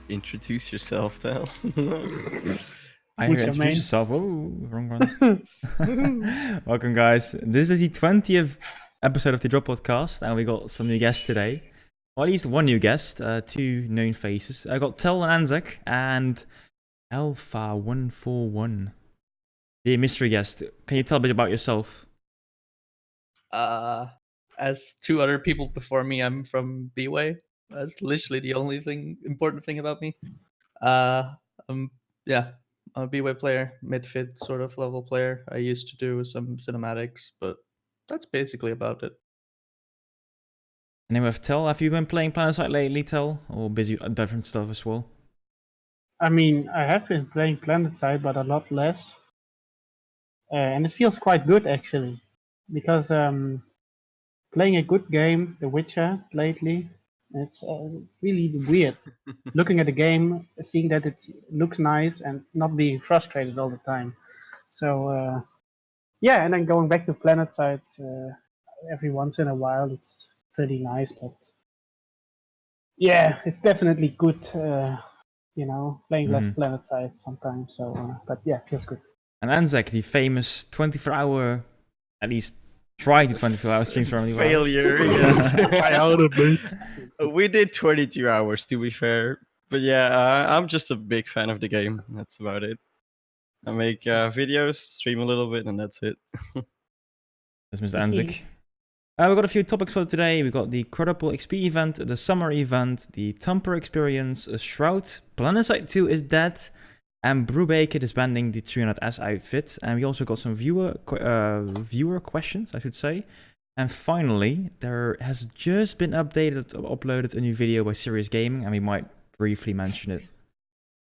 Introduce yourself, Thel. I hear introduce yourself. Oh, wrong one. Welcome, guys. This is the 20th episode of the Drop Podcast, and we got some new guests today. Or at least one new guest, two known faces. I got Thel and ENZAK, and Alpha141. The mystery guest. Can you tell a bit about yourself? As two other people before me, I'm from B-Way. That's literally the only important thing about me. I'm a B-Way player, mid-fit sort of level player. I used to do some cinematics, but that's basically about it. And then we have Thel. Have you been playing Planetside lately, Thel? Or busy with different stuff as well? I mean, I have been playing Planetside, but a lot less. And it feels quite good, actually. Because playing a good game, The Witcher, lately, it's really weird. Looking at the game, seeing that it looks nice and not being frustrated all the time. So, yeah, and then going back to Planetside every once in a while, it's pretty nice. But yeah, it's definitely good, playing less Planetside sometimes. So, but yeah, feels good. And ENZAK, the famous 24-hour, at least try to 24-hour streams for only Failure, yes. We did 22 hours, to be fair. But yeah, I'm just a big fan of the game. That's about it. I make videos, stream a little bit, and that's it. That's Mr. ENZAK. We've got a few topics for today. We've got the Credible XP event, the summer event, the Thumper experience, a Shroud, Planetside 2 is dead, and Brubaker disbanding the 300S outfit. And we also got some viewer questions, I should say. And finally, there has just been uploaded a new video by Serious Gaming, and we might briefly mention it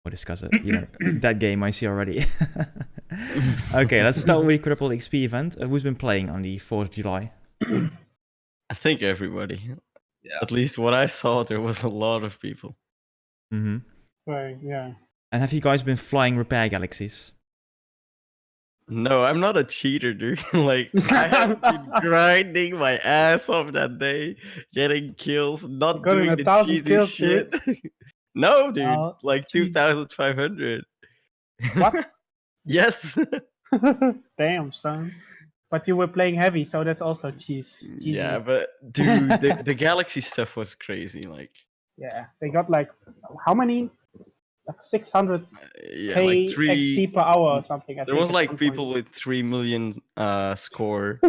or discuss it. You know, that game I see already. Okay, let's start with the Credible XP event. Who's been playing on the 4th of July? I think everybody. Yeah. At least what I saw, there was a lot of people. Right, yeah. And have you guys been flying repair galaxies? No, I'm not a cheater, dude. Like, I have been grinding my ass off that day, getting kills, not doing the cheesy kills, shit. No, dude, like 2,500. What? Yes. Damn, son. But you were playing heavy, so that's also cheese. GG. Yeah, but dude, the galaxy stuff was crazy. Like, yeah, they got like how many? Like 600 yeah, like XP per hour or something. There was like people with 3 million score.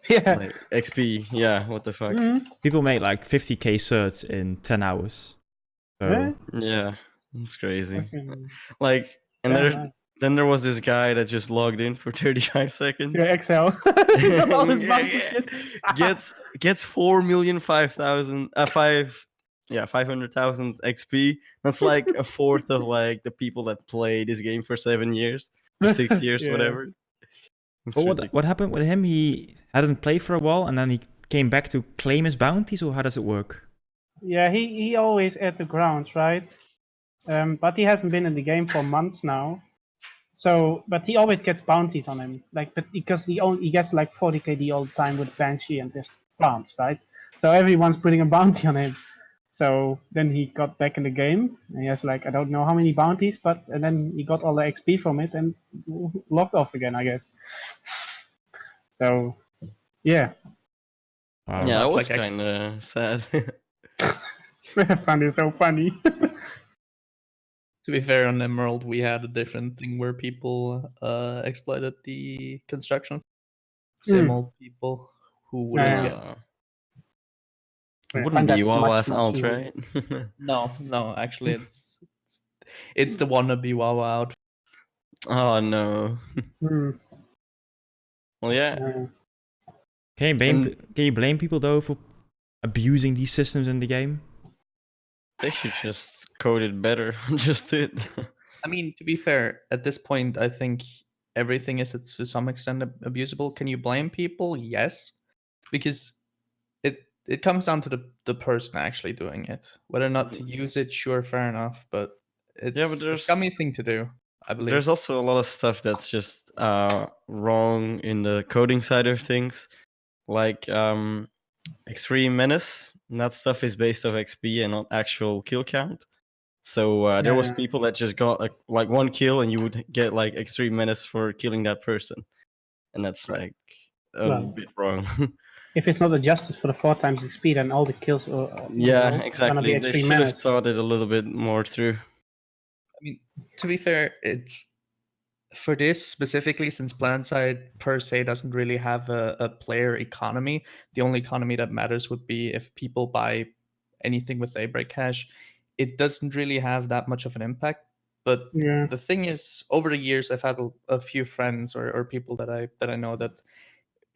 Yeah. Like XP. Yeah, what the fuck? People make like 50k certs in 10 hours. So yeah, it's crazy. Like, and then there was this guy that just logged in for 35 seconds. Yeah, Excel. All this shit. Gets 500,000 XP. That's like a fourth of like the people that play this game for 7 years, or 6 years, whatever. But what happened with him? He hadn't played for a while, and then he came back to claim his bounties, or how does it work? Yeah, he always at the grounds, right? But he hasn't been in the game for months now. So, but he always gets bounties on him, like, but because he gets like 40 KD all the time with Banshee and this farms, right? So everyone's putting a bounty on him. So then he got back in the game, and he has like I don't know how many bounties, and then he got all the XP from it and logged off again, I guess. So, yeah. Wow. Yeah, that was kind of sad. Funny, so funny. To be fair, on Emerald, we had a different thing where people exploited the construction. Same old people who would have get. It wouldn't be Wawa's out, right? No, actually, it's the wannabe Wawa out. Oh no. Well, yeah. Can you blame people though for abusing these systems in the game? They should just code it better. Just it. I mean, to be fair, at this point, I think everything is to some extent abusable. Can you blame people? Yes, because it comes down to the person actually doing it. Whether or not to use it, sure, fair enough. But It's a there's scummy thing to do, I believe. there's also a lot of stuff that's just wrong in the coding side of things, like Extreme Menace. And that stuff is based off XP and not actual kill count. So there was Yeah. people that just got like one kill, and you would get like Extreme Menace for killing that person, and that's like a Well, bit wrong. if it's not adjusted for the 4 times XP, then all the kills are Yeah, gonna be exactly. They extreme should have menace. thought it a little bit more through. I mean, to be fair, it's for this specifically, since Planetside per se doesn't really have a player economy. The only economy that matters would be if people buy anything with Daybreak Cash. It doesn't really have that much of an impact. But Yeah. the thing is, over the years, I've had a few friends or people that I know that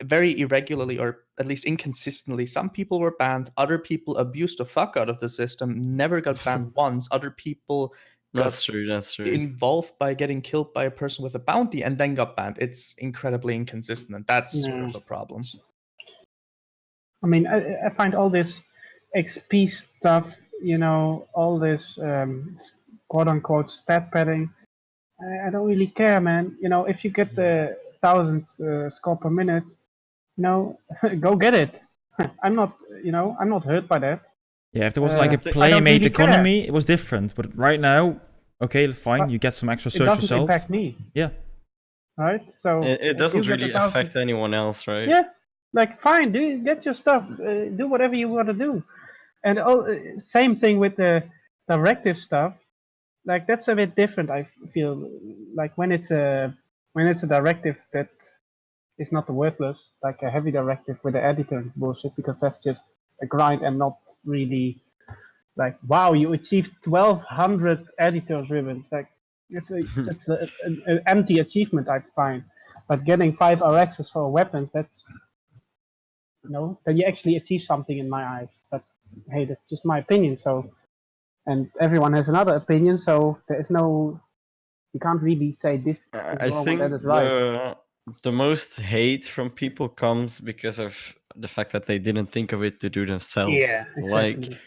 very irregularly or at least inconsistently, some people were banned, other people abused the fuck out of the system, never got banned once, other people got That's true. That's true. involved by getting killed by a person with a bounty and then got banned. It's incredibly inconsistent, and that's sort of a problem. I mean, I find all this XP stuff, all this quote unquote stat padding. I don't really care, man. If you get the 1,000 score per minute, go get it. I'm not, I'm not hurt by that. Yeah, if there was like a I don't player-made really care. economy, it was different. But right now, okay, fine, you get some extra It search doesn't yourself. impact me. Yeah. Right? So It if doesn't you get really 1,000 affect anyone else, right? Yeah, like fine, get your stuff, do whatever you want to do, and same thing with the directive stuff. Like that's a bit different. I feel like when it's a directive that is not worthless, like a heavy directive with the editor bullshit, because that's just a grind and not really like wow, you achieved 1,200 editor ribbons. Like it's an empty achievement. I find, but getting 5 RXs for weapons, that's that you actually achieve something in my eyes. But hey, that's just my opinion. So, and everyone has another opinion. So there is no, you can't really say this is I wrong and that think is right. the most hate from people comes because of the fact that they didn't think of it to do themselves. Yeah, Like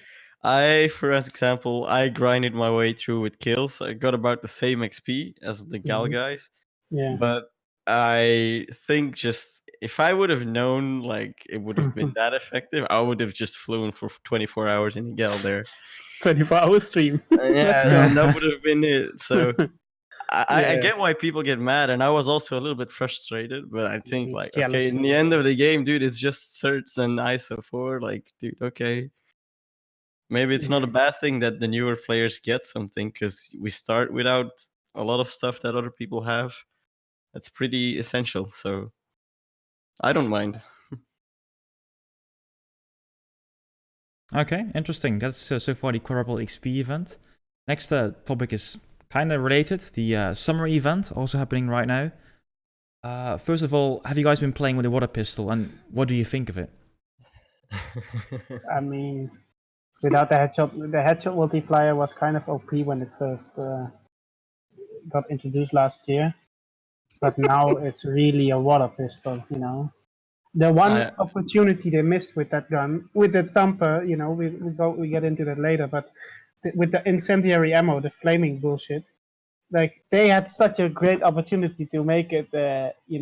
exactly. for example, I grinded my way through with kills. I got about the same XP as the gal guys, Yeah. but I think just if I would have known like it would have been that effective, I would have just flown for 24 hours in a gal there. 24-hour stream. Yeah, Let's go. that would have been it. So I Yeah. get why people get mad, and I was also a little bit frustrated. But I think He's like, okay, in jealous. the end of the game, dude, it's just certs and ISO 4. Like, dude, okay, maybe it's not a bad thing that the newer players get something because we start without a lot of stuff that other people have. That's pretty essential. So I don't mind. Okay, interesting. That's so far the Quadruple XP event. Next topic is kind of related. The summer event, also happening right now. First of all, have you guys been playing with the water pistol, and what do you think of it? I mean, without the headshot multiplier was kind of OP when it first got introduced last year. But now it's really a water pistol, The one opportunity they missed with that gun, with the Thumper, we get into that later, but with the incendiary ammo, the flaming bullshit, like they had such a great opportunity to make it, that you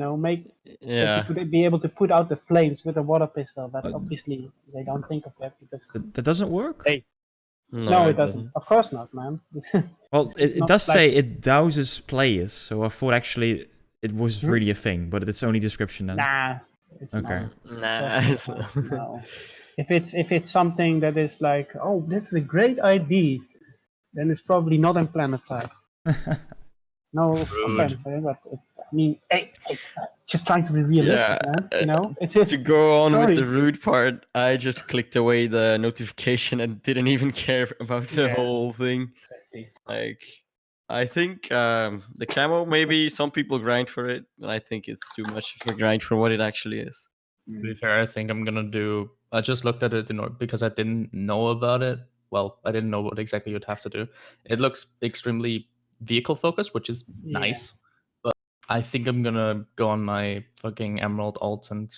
could be able to put out the flames with a water pistol, but obviously they don't think of that because that doesn't work. No, it doesn't. Of course not, man. Well, it does say it douses players, so I thought actually it was really a thing, but it's only description then. Nah, it's okay. not. No. If it's something that is like, oh, this is a great idea, then it's probably not in Planetside. No offense, but I mean, hey, just trying to be realistic, man. It's to go on sorry. with the rude part, I just clicked away the notification and didn't even care about the whole thing. Exactly. Like, I think the camo, maybe some people grind for it, but I think it's too much of a grind for what it actually is. To be fair, I think I'm gonna do. I just looked at it because I didn't know about it. Well, I didn't know what exactly you'd have to do. It looks extremely vehicle focused, which is nice. But I think I'm gonna go on my fucking Emerald alts and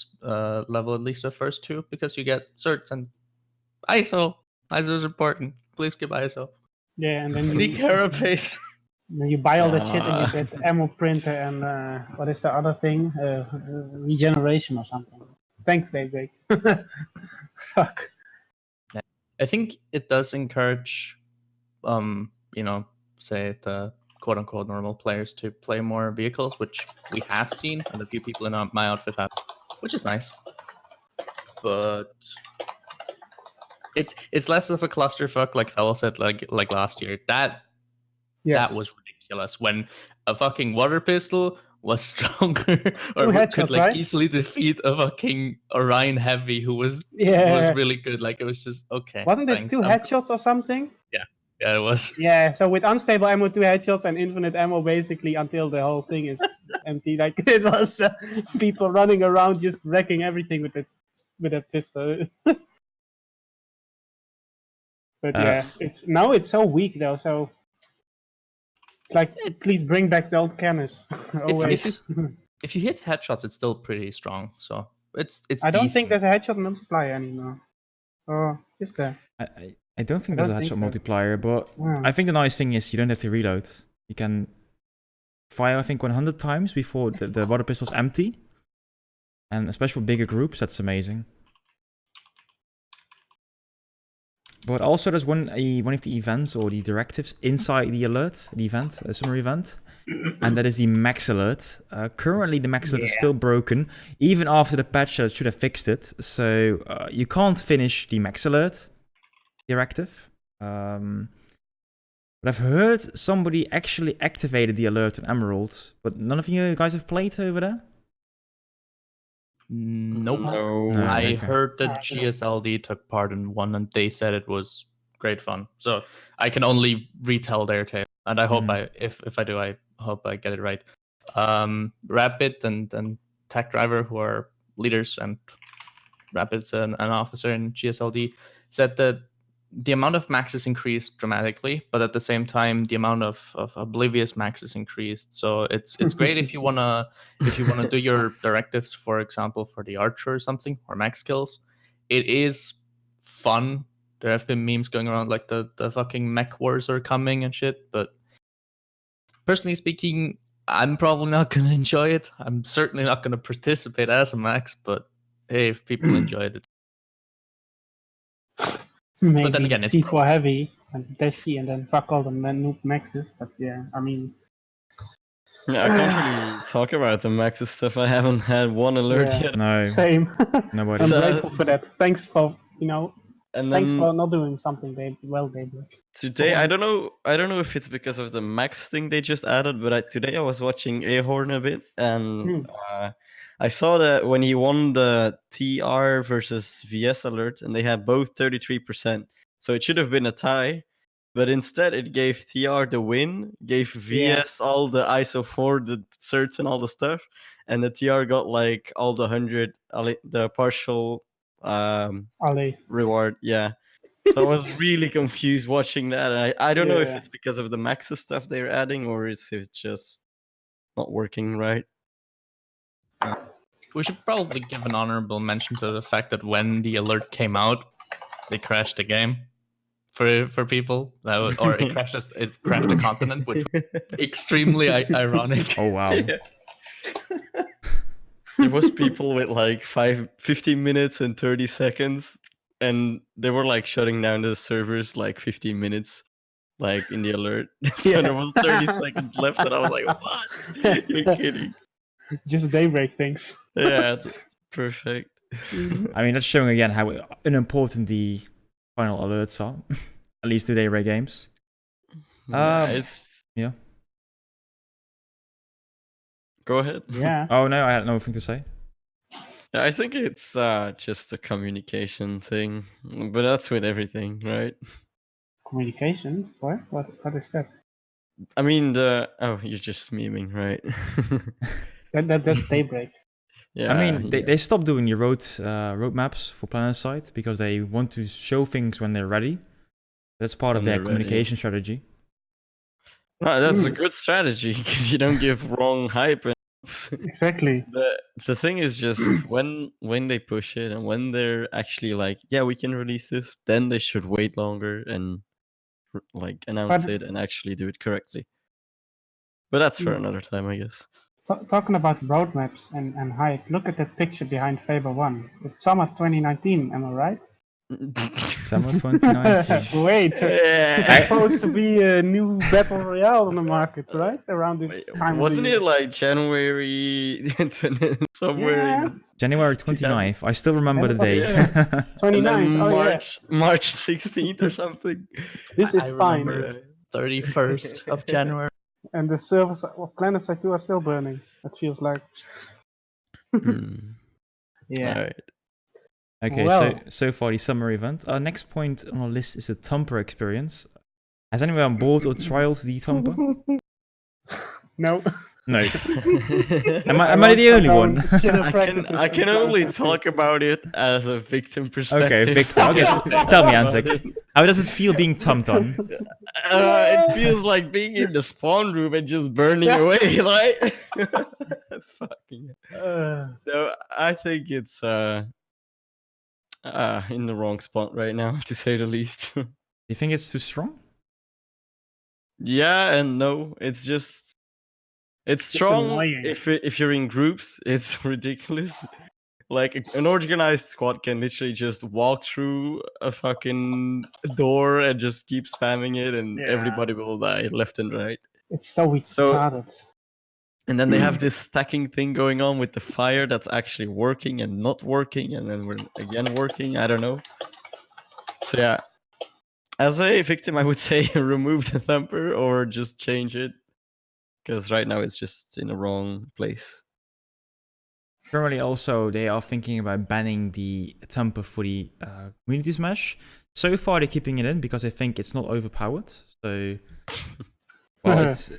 level at least the first 2 because you get certs and ISO. ISO is important. Please give ISO. Yeah, and then Any you, carapace. then you buy all that shit and you Uh, get ammo printer and what is the other thing? Regeneration or something. Thanks, Daybreak. Fuck. I think it does encourage, say the quote unquote normal players to play more vehicles, which we have seen, and a few people in my outfit have, which is nice. But it's less of a clusterfuck, like Thel said, like last year. That Yes. was ridiculous when a fucking water pistol was stronger Two or could headshots, like right? easily defeat a fucking Orion Heavy who was Yeah. really good. Like it was just okay. Wasn't it Thanks. 2 headshots or something? Yeah, it was. Yeah, so with unstable ammo, 2 headshots and infinite ammo basically until the whole thing is empty. Like it was people running around just wrecking everything with a pistol. But yeah, it's so weak though. So it's like, please bring back the old cannons. If you hit headshots, it's still pretty strong. So it's I don't think decent. there's a headshot multiplier anymore. Or is there? I don't think I there's a don't headshot think so. multiplier, but Yeah. I think the nice thing is you don't have to reload. You can fire, I think, 100 times before the water pistol's empty. And especially for bigger groups, that's amazing. But also there's one of the events or the directives inside the alert, the event, a summer event. And that is the max alert. Currently the max alert is still broken, even after the patch that should have fixed it. So you can't finish the max alert directive. But I've heard somebody actually activated the alert on Emerald, but none of you guys have played over there? Nope. No. No. I okay. heard that GSLD took part in one, and they said it was great fun. So I can only retell their tale, and I hope if I do, I hope I get it right. Rapid and Tech Driver, who are leaders, and Rapid's an officer in GSLD, said that the amount of maxes increased dramatically, but at the same time, the amount of oblivious maxes increased. So it's great if you wanna do your directives, for example, for the archer or something, or max kills. It is fun. There have been memes going around like the fucking mech wars are coming and shit. But personally speaking, I'm probably not gonna enjoy it. I'm certainly not gonna participate as a max. But hey, if people enjoy it, Maybe but then again, it's C4 heavy and Desi and then fuck all the noob maxes. But yeah, I mean, Yeah, I can't really talk about the Maxis stuff. I haven't had one alert yeah, yet. No, same. nobody. I'm So- grateful for that. Thanks for And thanks then for not doing something Daybreak. today, I don't know if it's because of the Max thing they just added, but today I was watching Ahorn a bit, and I saw that when he won the TR versus VS alert, and they had both 33%, so it should have been a tie. But instead, it gave TR the win, gave VS all the ISO 4, the certs, and all the stuff, and the TR got like all the 100, the partial Ali. reward. Yeah. So I was really confused watching that. And I don't know if Yeah. it's because of the Maxis stuff they're adding or if it's just not working right. we should probably give an honorable mention to the fact that when the alert came out, they crashed the game for people, or it crashed the continent, which was extremely ironic. Oh wow. Yeah. There was people with like 15 minutes and 30 seconds, and they were like shutting down the servers like 15 minutes, like in the alert. So there was 30 seconds left, and I was like, "What? You're kidding?" Just Daybreak things. Yeah, perfect. I mean, that's showing again how unimportant the final alerts are. At least to Daybreak games. Yeah. Go ahead. Yeah. Oh no, I had nothing to say. Yeah, I think it's just a communication thing, but that's with everything, right? Communication? What is that? I mean, you're just memeing, right? That's Daybreak. Yeah. I mean, they stopped doing the roadmaps for Planetside because they want to show things when they're ready. That's part of When their they're ready. communication strategy. No, that's a good strategy because you don't give wrong hype. Exactly. The thing is just when they push it and when they're actually like, yeah, we can release this, then they should wait longer and like announce it and actually do it correctly. But that's for another time, I guess. Talking about roadmaps and hype, look at that picture behind Fable 1. It's summer 2019, am I right? Summer 2019. Wait, it's Yeah. supposed to be a new battle royale on the market, right? Around this time Wasn't of the it like January somewhere Yeah. in January 29th. I still remember the day. Yeah. and 29th? then Oh yeah, March 16th or something? this I is fine. remember Yeah. 31st of January. And the servers of Planetside 2 are still burning. It feels like. Hmm. Yeah. Alright. Okay, Well. so far the summer event. Our next point on our list is the Thumper experience. Has anyone bought or trialed the Thumper? No. No. Am I I the only one? I can only talk about it as a victim perspective. Okay, Victor. Okay, tell me, ENZAK. How does it feel being thumped on? It feels like being in the spawn room and just burning away, like. Fucking. No, I think it's in the wrong spot right now, to say the least. Do you think it's too strong? Yeah and no. It's strong annoying. if you're in groups. It's ridiculous. Like an organized squad can literally just walk through a fucking door and just keep spamming it, and Yeah. everybody will die left and right. It's so So- retarded. And then they have this stacking thing going on with the fire that's actually working and not working, and then we're again working. I don't know. So yeah, as a victim, I would say remove the thumper or just change it, because right now it's just in the wrong place. Currently, also, they are thinking about banning the Thumper for the community smash. So far, they're keeping it in because they think it's not overpowered. So, well, it's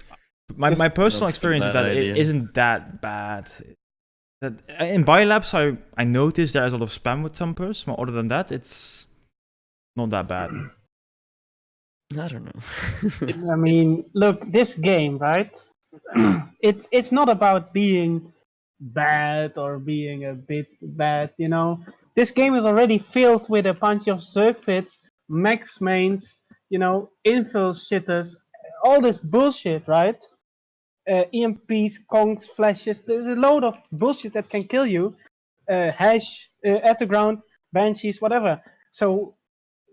my personal That's a experience is bad that idea. it isn't that bad. That in Biolabs, I noticed there's a lot of spam with Thumpers. But other than that, it's not that bad. I don't know. I mean, look, this game, right? It's not about being bad or being a bit bad, you know. This game is already filled with a bunch of circuits, max mains, you know, infill shitters, all this bullshit, right? EMPs, conks, flashes. There's a load of bullshit that can kill you. Hash at the ground, banshees, whatever. So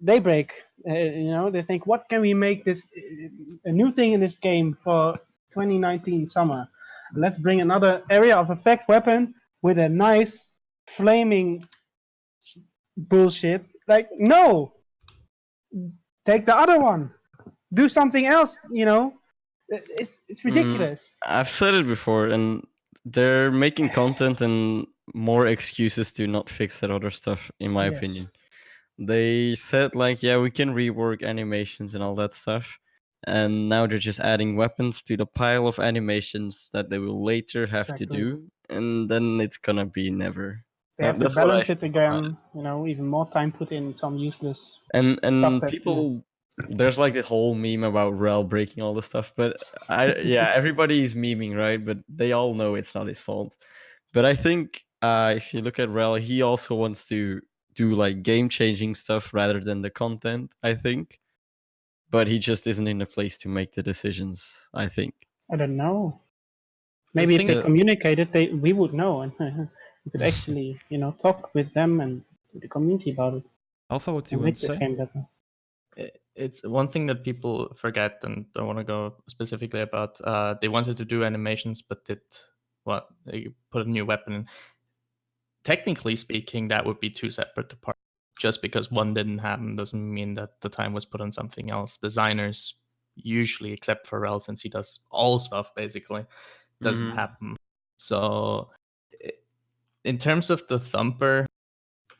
they break. You know, they think, what can we make this a new thing in this game for 2019 summer? Let's bring another area of effect weapon with a nice flaming bullshit. Like, no, take the other one. Do something else. You know, it's ridiculous. I've said it before, and they're making content and more excuses to not fix that other stuff, in my Yes. opinion. They said, like, yeah, we can rework animations and all that stuff. And now they're just adding weapons to the pile of animations that they will later have to Exactly. do. And then it's gonna be never. They have to That's what I balance it think about again. You know, even more time put in some useless. And Stuff that, people, there's like the whole meme about Rel breaking all the stuff, but everybody's memeing, right? But they all know it's not his fault. But I think if you look at Rel, he also wants to do like game changing stuff rather than the content, I think. But he just isn't in a place to make the decisions, I think. I don't know. Maybe if thing they that- communicated, we would know, and we could actually, you know, talk with them and with the community about it Alpha, what do you and want make to this say? game better. It's one thing that people forget and don't want to go specifically about. They wanted to do animations, but they put a new weapon in. Technically speaking, that would be two separate departments. Just because one didn't happen doesn't mean that the time was put on something else. Designers usually, except for Rel, since he does all stuff basically, doesn't Mhm. happen. So, in terms of the Thumper,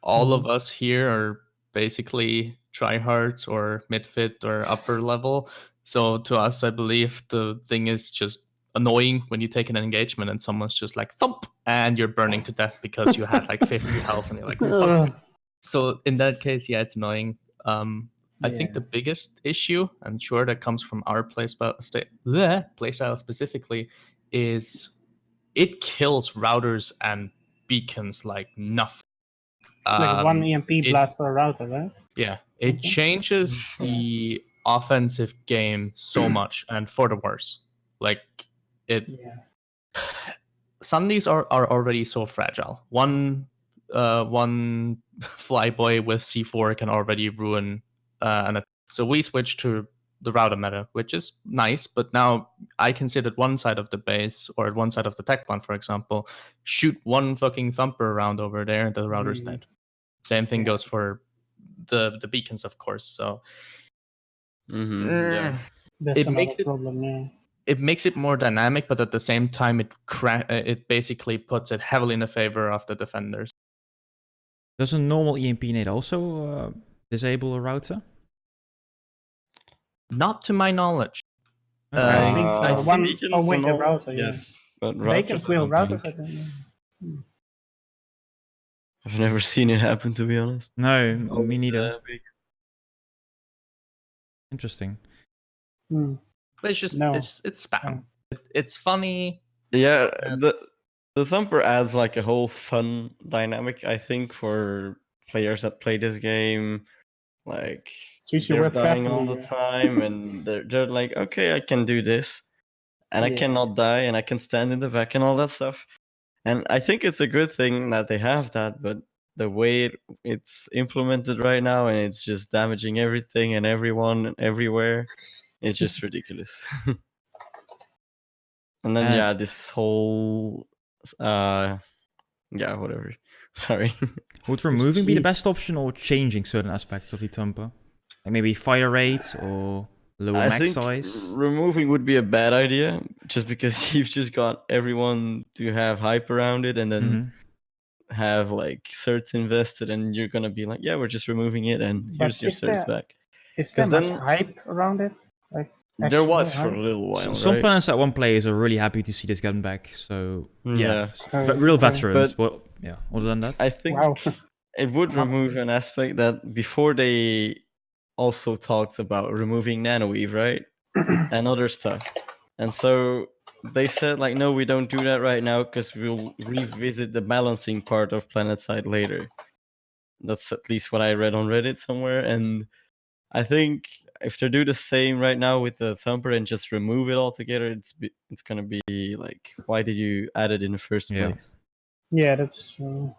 all of us here are basically tryhards or midfit or upper level. So to us, I believe the thing is just annoying when you take an engagement and someone's just like thump and you're burning to death because you had like 50 health and you're like fuck. So in that case, yeah, it's annoying. I think the biggest issue, and sure that comes from our playstyle specifically, is it kills routers and beacons like nothing. Like one EMP it- blast for a router, right? Yeah, it Okay. changes the offensive game so much, and for the worse. Like it, Yeah. Sundays are already so fragile. One flyboy with C4 can already ruin an attack. So we switched to the router meta, which is nice, but now I can sit at one side of the base or at one side of the tech plant, for example, shoot one fucking thumper around over there, and the router's dead. Same thing goes for the beacons, of course. So Yeah. That's it another makes it problem. Yeah. it makes it more dynamic, but at the same time, it basically puts it heavily in the favor of the defenders. Does a normal EMP nade also disable a router? Not to my knowledge. Okay. I think so. I One beacons with and the all, router, yeah. yes, but Bacons routers, I will don't routers, I think. don't know. I've never seen it happen, to be honest. No, Always, me neither. big. Interesting. But it's just it's spam. It's funny. Yeah, the Thumper adds like a whole fun dynamic, I think, for players that play this game. Like they're dying all the time, and they're like, okay, I can do this, and I cannot die, and I can stand in the back, and all that stuff. And I think it's a good thing that they have that, but the way it's implemented right now, and it's just damaging everything and everyone and everywhere, it's just ridiculous. And then yeah, this whole yeah, whatever. Sorry. Would removing be the best option or changing certain aspects of the Thumper? Like maybe fire rate or lower max size? Removing would be a bad idea, just because you've just got everyone to have hype around it, and then have like certs invested, and you're gonna be like, yeah, we're just removing it, and here's your certs back. Is there much hype around it? Like there was for a little while. Some Planetside 1 players are really happy to see this gun back. So yeah, real veterans. But yeah, other than that, I think it would remove an aspect that before they also talked about removing Nano-weave, right? And other stuff. And so they said like, no, we don't do that right now because we'll revisit the balancing part of Planetside later. That's at least what I read on Reddit somewhere. And I think if they do the same right now with the Thumper and just remove it altogether, it's gonna be like, why did you add it in the first place? Yeah, that's true.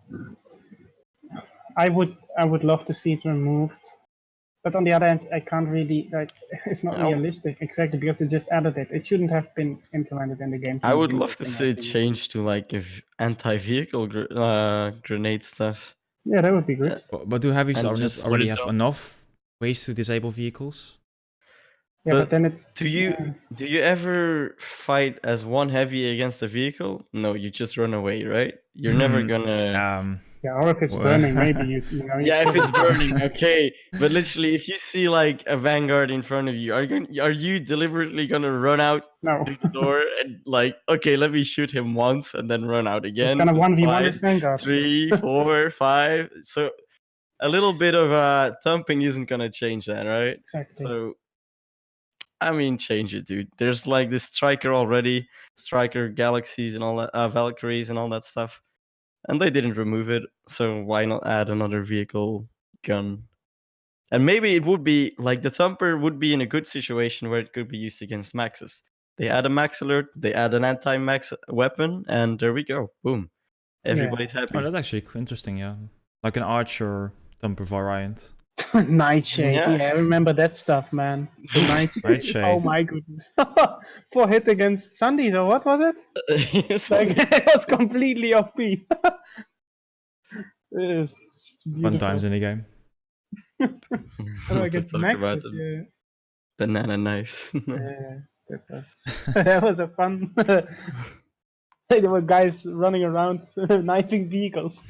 I would love to see it removed, but on the other hand, I can't really like. It's not realistic exactly because they just added it. It shouldn't have been implemented in the game. I would love to see it change to like anti-vehicle grenade stuff. Yeah, that would be good. But do heavies already have enough ways to disable vehicles? Yeah, but then it's. Do you ever fight as one heavy against a vehicle? No, you just run away, right? You're never gonna. Yeah, or if it's burning, maybe you know. Yeah, if it's burning, okay. But literally, if you see like a Vanguard in front of you, are you deliberately gonna run out through the door and like, okay, let me shoot him once and then run out again? It's gonna 1v1 with Vanguard. 3, 4, 5. So a little bit of thumping isn't gonna change that, right? Exactly. So I mean, change it, dude. There's like this Striker already, Striker Galaxies and all that, Valkyries and all that stuff. And they didn't remove it, so why not add another vehicle gun? And maybe it would be like the Thumper would be in a good situation where it could be used against maxes. They add a max alert, they add an anti-max weapon, and there we go. Boom. Everybody's happy. Oh, that's actually interesting, yeah. Like an Archer Thumper variant. Nightshade, yeah, I remember that stuff, man. Nightshade. Oh my goodness. 4 hit against Sundays, or what was it? Like, it was completely OP. Fun times in the game. I get maxes, yeah. Banana knives. Yeah, that was a fun. There were guys running around knifing vehicles.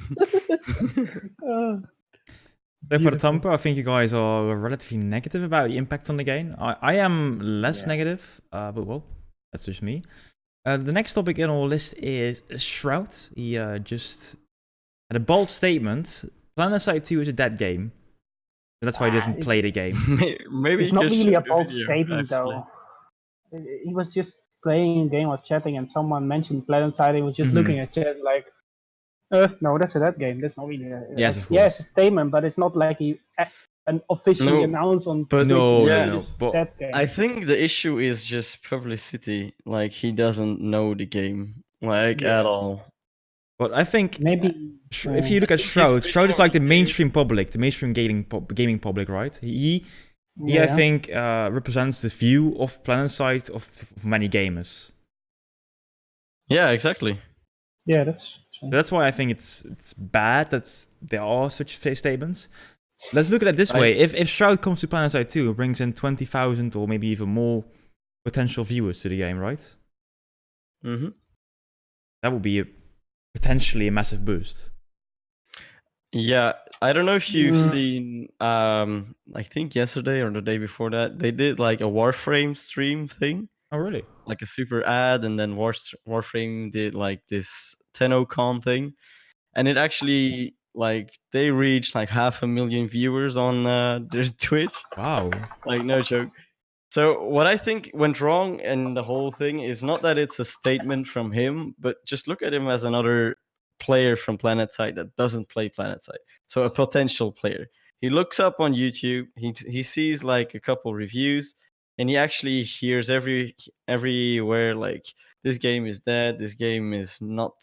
So for the Thumper, I think you guys are relatively negative about the impact on the game. I am less negative, but well, that's just me. The next topic in our list is Shroud. He just had a bold statement. Planetside 2 is a dead game. So that's why he doesn't play the game. Maybe it's not really a bold statement, though. He was just playing a game or chatting, and someone mentioned Planetside. He was just looking at chat like, no, that's a dead game. That's not really yes, of course. Yeah, it's a statement, but it's not like he and officially No, announce on but Twitch No, yeah, no. But that game. I think the issue is just publicity. Like he doesn't know the game like at Yeah. all. I think Maybe if you look at He's Shroud, Shroud is like the into- mainstream public, the mainstream gaming public, right? He I think represents the view of Planetside of many gamers. Yeah, exactly. Yeah, that's true. That's why I think it's bad that there are such statements. Let's look at it this I- way: if Shroud comes to Planetside 2, it brings in 20,000 or maybe even more potential viewers to the game, right? Mm-hmm. That would be potentially a massive boost. Yeah, I don't know if you've Mm. seen. I think yesterday or the day before that, they did like a Warframe stream thing, Oh, really? like a super ad, and then Warframe did like this TennoCon thing, and it actually like they reached like 500,000 viewers on their Twitch. Wow. Like no joke. So what I think went wrong in the whole thing is not that it's a statement from him, but just look at him as another player from Planetside that doesn't play Planetside. So a potential player. He looks up on YouTube, he sees like a couple reviews, and he actually hears everywhere like this game is dead, this game is not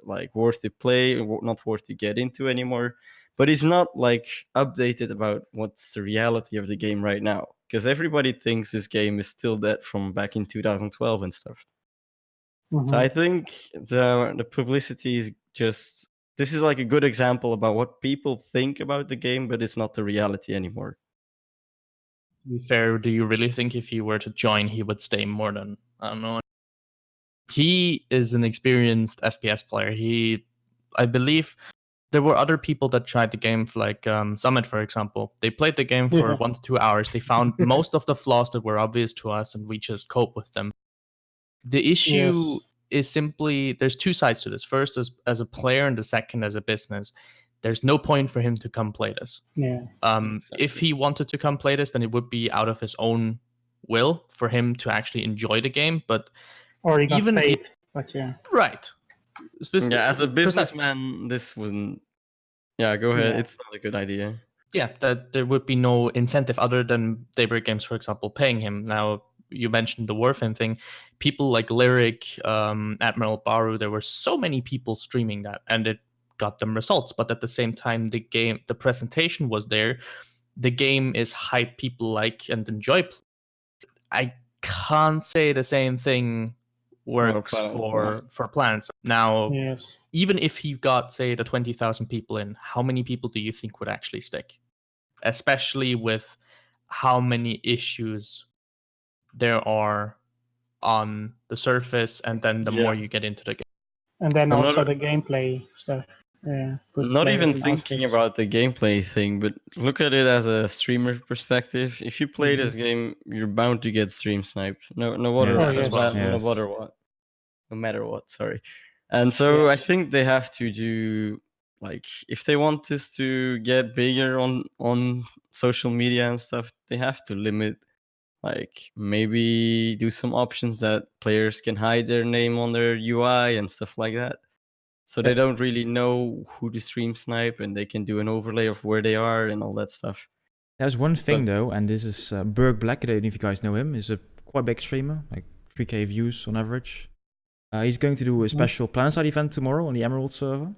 like worth to play, not worth to get into anymore. But he's not like updated about what's the reality of the game right now, because everybody thinks this game is still dead from back in 2012 and stuff. So I think the publicity is just, this is like a good example about what people think about the game, but it's not the reality anymore. To be fair, do you really think if he were to join, he would stay more than, I don't know? He is an experienced FPS player. I believe there were other people that tried the game, like Summit, for example. They played the game for Yeah. 1 to 2 hours. They found most of the flaws that were obvious to us, and we just cope with them. The issue is simply there's two sides to this. First, as a player, and the second, as a business. There's no point for him to come play this. Yeah. If he wanted to come play this, then it would be out of his own will for him to actually enjoy the game. But Or he got even paid. But yeah. right, Yeah, as a Precisely. businessman, this wasn't. Yeah, go ahead. Yeah. It's not a good idea. Yeah, that there would be no incentive other than Daybreak Games, for example, paying him. Now, you mentioned the Warframe thing. People like Lyric, Admiral Baru, there were so many people streaming that, and it got them results. But at the same time, the presentation was there. The game is hype people like and enjoy. I can't say the same thing works for Plants. Now, Yes. even if he got, say, the 20,000 people in, how many people do you think would actually stick? Especially with how many issues there are on the surface, and then the more you get into the game. And then I'm also not- the gameplay stuff. Yeah. Good Not players even and thinking downtips. about the gameplay thing, but look at it as a streamer perspective. If you play Mhm. this game, you're bound to get stream sniped. No Yes. Oh, yes. no matter what. No matter what, sorry. And so I Yes. think they have to do like, if they want this to get bigger on social media and stuff, they have to limit, like maybe do some options that players can hide their name on their UI and stuff like that. So they don't really know who to stream snipe, and they can do an overlay of where they are and all that stuff. There's one thing But- though, and this is Berg Black. I don't know if you guys know him. He's a quite big streamer, like 3K views on average. He's going to do a special Planetside event tomorrow on the Emerald server,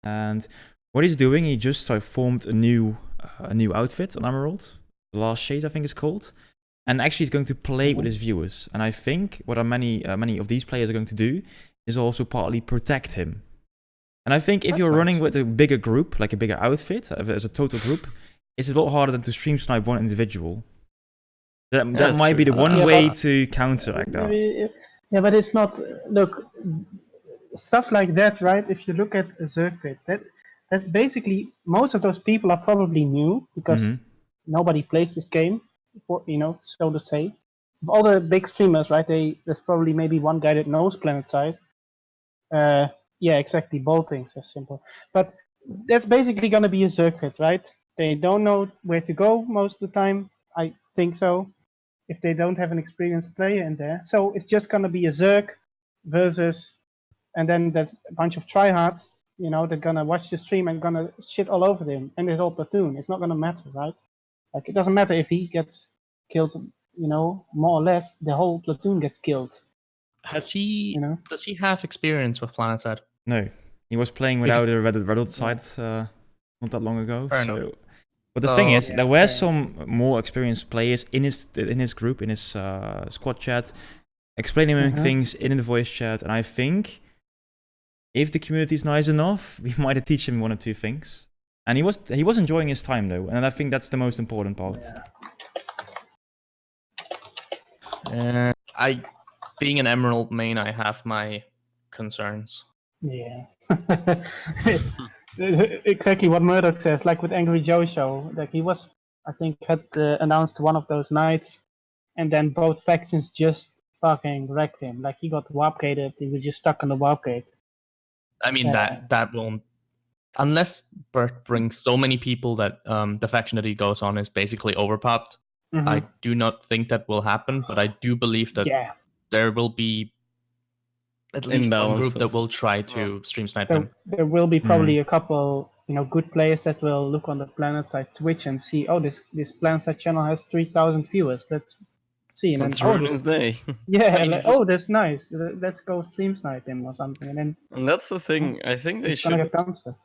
and what he's doing, he just formed a new outfit on Emerald. The Last Shade, I think it's called, and actually he's going to play with his viewers. And I think what many of these players are going to do is also partly protect him. And I think if That's you're running nice. with a bigger group, like a bigger outfit, as a total group, it's a lot harder than to stream snipe one individual. That That's might be true. the one Yeah, way but- to counteract that. Yeah, but it's not. Look, stuff like that, right? If you look at a circuit, that's basically most of those people are probably new because Mhm. nobody plays this game, so to say. All the big streamers, right? There's probably maybe one guy that knows PlanetSide. Yeah, exactly. Bolting, so simple. But that's basically gonna be a circuit, right? They don't know where to go most of the time. I think so. If they don't have an experienced player in there, so it's just gonna be a Zerg versus, and then there's a bunch of tryhards. They're gonna watch the stream and gonna shit all over them, and it's all platoon. It's not gonna matter, right? Like, it doesn't matter if he gets killed, more or less, the whole platoon gets killed. Has he? You know? Does he have experience with Planetside? No, he was playing without a Reddit site not that long ago. Fair so, enough. but the thing is, there were fair some more experienced players in his group, in his squad chat, explaining him things in the voice chat, and I think if the community is nice enough, we might teach him one or two things. And he was enjoying his time though, and I think that's the most important part. Being an Emerald main, I have my concerns. Yeah. Exactly what Murdoch says, like with Angry Joe show. Like he was, I think, had announced one of those nights, and then both factions just fucking wrecked him. Like he got warp gated, he was just stuck in the warp gate. I mean that won't, unless Bert brings so many people that the faction that he goes on is basically overpopped. I do not think that will happen, but I do believe that there will be at least one group that will try to stream snipe him. There will be probably a couple, good players that will look on the Planetside Twitch and see, oh, this Planetside channel has 3,000 viewers. Let's see, and Let's then ruin his day. yeah, I mean, oh, that's nice. Let's go stream snipe him or something, and then And that's the thing. I think they it's gonna should get dumpster.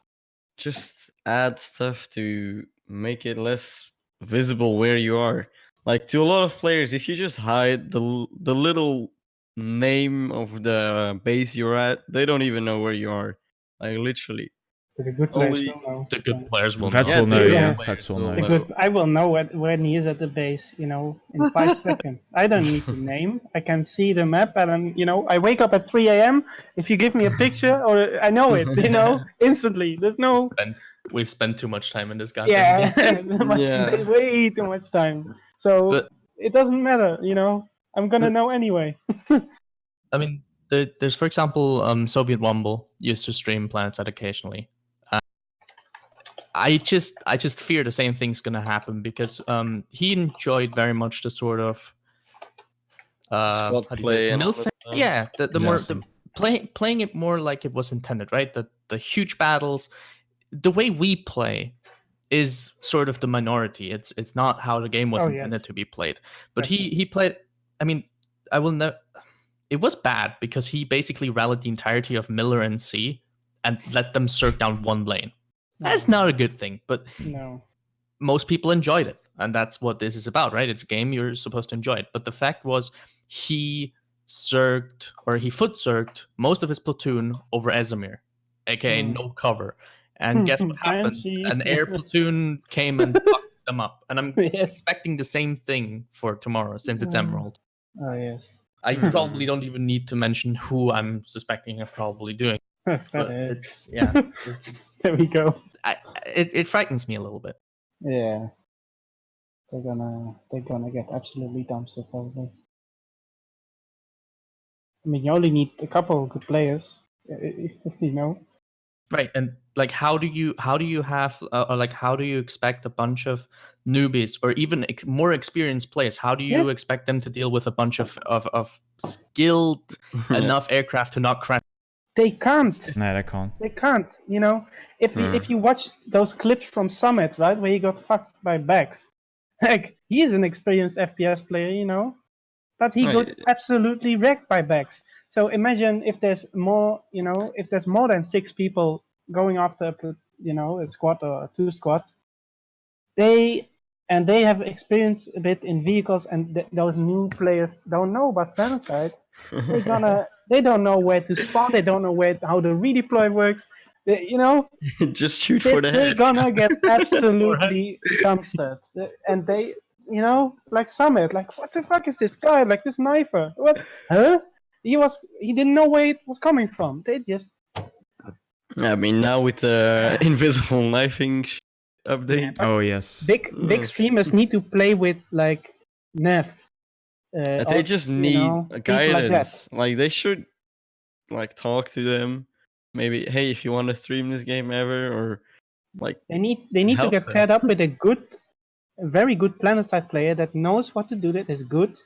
just add stuff to make it less visible where you are. Like to a lot of players, if you just hide the little name of the base you're at, they don't even know where you are. Like literally. But the good players Only will know. The good players will Vets know. will know, the yeah. good Vets will players know. will know. I will know when he is at the base, in 5 seconds. I don't need the name. I can see the map, and I wake up at 3 a.m. If you give me a picture, or I know it, instantly. There's no. We've spent too much time in this goddamn game. Yeah. Way too much time. So But- it doesn't matter, I'm gonna know anyway. I mean, there's for example, Soviet Wumble used to stream Planetside occasionally. I just fear the same thing's gonna happen because he enjoyed very much the sort of Squad how do you say this? play and all Milsim- that stuff. yeah, the more Milsim. playing it more like it was intended, right? The huge battles, the way we play is sort of the minority. It's not how the game was intended to be played. But he played. I mean, I will know. It was bad because he basically rallied the entirety of Miller and C and let them surf down one lane. That's not a good thing, but No. most people enjoyed it, and that's what this is about, right? It's a game, you're supposed to enjoy it. But the fact was, he foot zerged most of his platoon over Ezimir, aka no cover. And guess what happened? Fancy. An air platoon came and fucked them up. And I'm Yes. expecting the same thing for tomorrow, since it's Emerald. Oh yes. I probably don't even need to mention who I'm suspecting of probably doing. But it's There we go. it frightens me a little bit. Yeah. They're gonna get absolutely dumpster probably. I mean, you only need a couple of good players, Right, and like, how do you have or like, how do you expect a bunch of newbies or even more experienced players? How do you expect them to deal with a bunch of skilled enough aircraft to not crash? They can't. No, they can't. They can't. If you watch those clips from Summit, right, where he got fucked by Bags, like he's an experienced FPS player, but he got absolutely wrecked by Bags. So imagine if there's more, if there's more than 6 people going after, a squad or 2 squads, they have experience a bit in vehicles, and those new players don't know about Planetside. They don't know where to spawn. They don't know how the redeploy works. Just shoot for the They're head. gonna get absolutely dumpstered. And they, like Summit, like, what the fuck is this guy? Like this knifer? What? Huh? He didn't know where it was coming from. They just. I mean, now with the invisible knifing update. Oh yes. Big streamers need to play with like Nev. They just need a guidance. Like like they should talk to them. Maybe, hey, if you want to stream this game ever, or like they need to help get them. paired up with a very good Planetside player that knows what to do, that is good,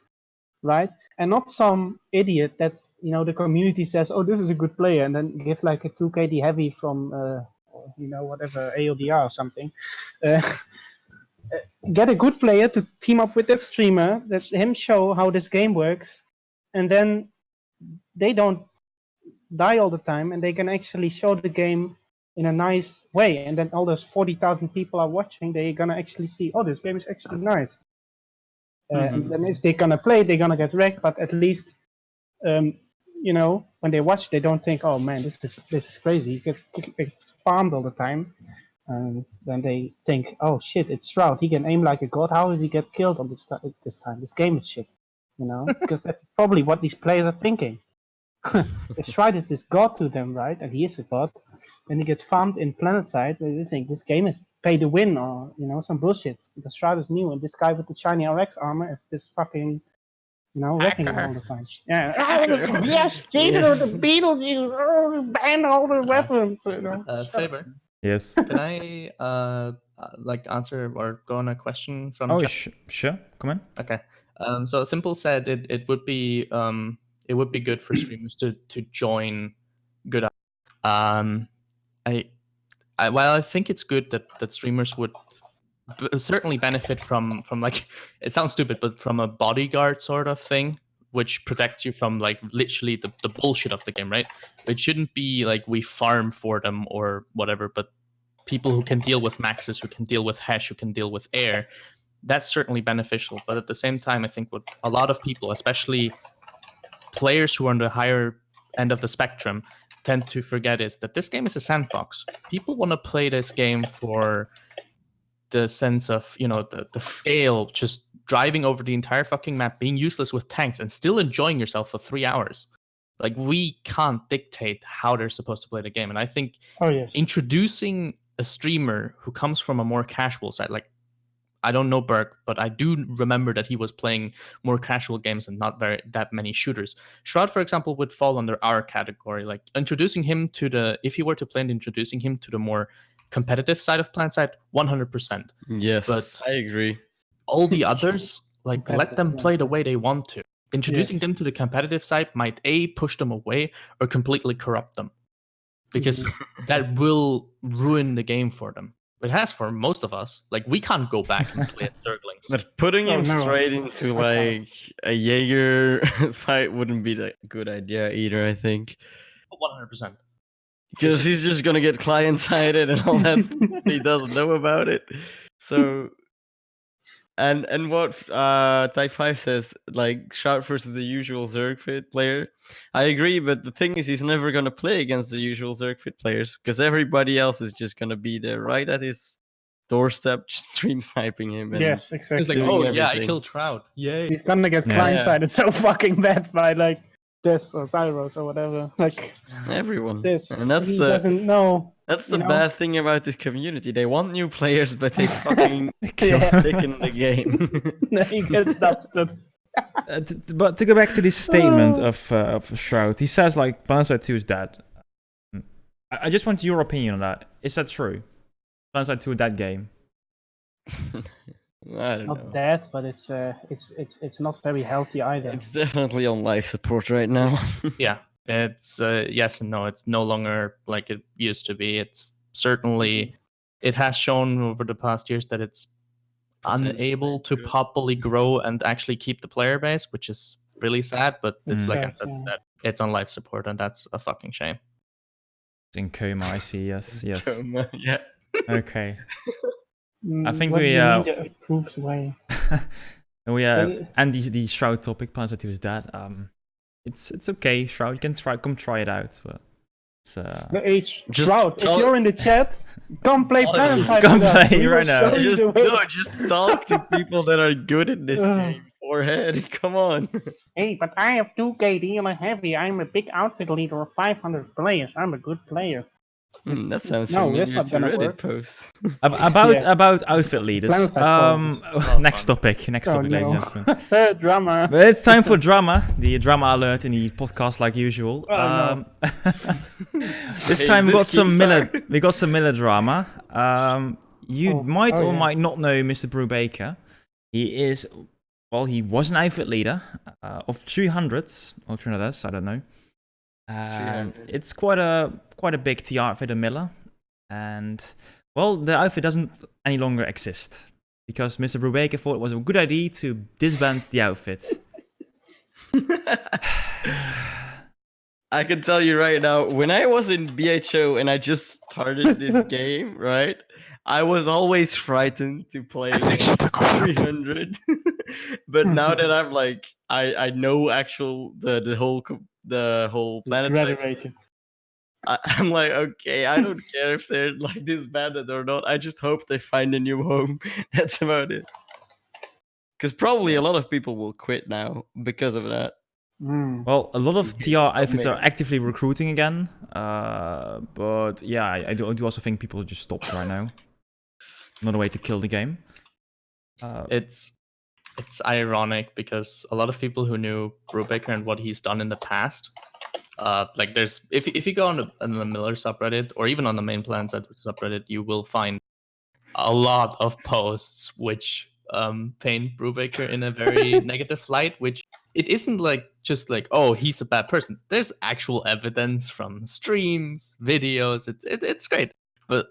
right? And not some idiot that's the community says, oh, this is a good player, and then give like a 2KD heavy from whatever AODR or something. get a good player to team up with that streamer, let him show how this game works, and then they don't die all the time, and they can actually show the game in a nice way. And then all those 40,000 people are watching, they're gonna actually see, oh, this game is actually nice. And then if they're gonna play, they're gonna get wrecked, but at least, you know, when they watch, they don't think, oh man, this is crazy. He gets farmed all the time. And then they think, oh shit, it's Shroud. He can aim like a god. How does he get killed on this time? This game is shit. You know, because that's probably what these players are thinking. If Shroud is this god to them, right? And he is a god, and he gets farmed in Planetside, they think this game is pay to win or, you know, some bullshit. Because Shroud is new, and this guy with the shiny RX armor is this fucking, you know, wrecking them all the time. Yeah. Yes, Jaden the Beetle, ban all the weapons. You know. Faber, Yes. can I like answer or go on a question from? Oh, chat? sure. Come on. Okay. So Simple said it would be good for streamers to join good. While I think it's good that streamers would certainly benefit from like, it sounds stupid, but from a bodyguard sort of thing, which protects you from like literally the bullshit of the game, right? It shouldn't be like we farm for them or whatever, but people who can deal with maxes, who can deal with hash, who can deal with air. That's certainly beneficial. But at the same time, I think what a lot of people, especially players who are on the higher end of the spectrum, tend to forget is that this game is a sandbox. People want to play this game for the sense of, you know, the scale, just driving over the entire fucking map, being useless with tanks, and still enjoying yourself for 3 hours. Like, we can't dictate how they're supposed to play the game. And I think introducing a streamer who comes from a more casual side, like, I don't know Berg, but I do remember that he was playing more casual games and not that many shooters. Shroud, for example, would fall under our category. Like, introducing him to the, if he were to play, introducing him to the more competitive side of Planetside, 100%. Yes, but I agree. All the others, like, let them play the way they want to. Introducing them to the competitive side might push them away or completely corrupt them, because that will ruin the game for them. It has for most of us. Like, we can't go back and play Zerglings. But putting him straight into like a Jaeger fight wouldn't be a good idea either, I think. 100%. Because he's just gonna get client-sided and all that. He doesn't know about it. So, and what Type 5 says, like, Shroud versus the usual Zergfit player. I agree, but the thing is, he's never gonna play against the usual Zergfit players because everybody else is just gonna be there right at his doorstep, just stream sniping him. And yes, exactly. He's like, oh yeah, I killed Shroud. Yay. He's gonna get client-sided so fucking bad by like this or Zyros or whatever. Like everyone. This, and that's he doesn't know. That's the bad thing about this community. They want new players, but they fucking stick in the game. He gets dumped. But to go back to this statement of Shroud, he says like Planetside 2 is dead. I just want your opinion on that. Is that true? Planetside 2 is that game? It's not dead, but it's not very healthy either. It's definitely on life support right now. Yeah, it's yes and no. It's no longer like it used to be. It's certainly, it has shown over the past years that it's unable to properly grow and actually keep the player base, which is really sad. But it's like I said, that it's on life support, and that's a fucking shame. It's in coma, I see. Yes. Coma, yeah. Okay. I think what we do you mean the approved way? and the Shroud topic, Planetside 2 is dead. It's okay, Shroud. You can come try it out, but it's Shroud, if you're in the chat, come play Planetside. Come play right now. Just talk to people that are good in this game. Forehead, come on. Hey, but I have 2 KD and I'm heavy. I'm a big outfit leader of 500 players. I'm a good player. That sounds that's not gonna Reddit work. post. About outfit leaders. Next topic, ladies and gentlemen. Drama. But it's time for drama. The drama alert in the podcast, like usual. This time we got some melodrama. You might or might not know Mr. Brubaker. He was an outfit leader of 300s or 300s, I don't know. And it's quite a big TR outfit, a Miller, and well, the outfit doesn't any longer exist. because Mr. Brubaker thought it was a good idea to disband the outfit. I can tell you right now, when I was in BHO and I just started this game, right? I was always frightened to play against 300. But now that I'm like, I know the whole planet. Graduated. I'm like, okay, I don't care if they're like disbanded or not. I just hope they find a new home. That's about it. Because probably a lot of people will quit now because of that. Well, a lot of TR outfits are actively recruiting again, but yeah, I do also think people just stop right now. Another way to kill the game. It's ironic because a lot of people who knew Brubaker and what he's done in the past, like there's if you go on the Miller subreddit or even on the main Planetside subreddit, you will find a lot of posts which paint Brubaker in a very negative light, which it isn't like just like, oh, he's a bad person. There's actual evidence from streams, videos. It's great, but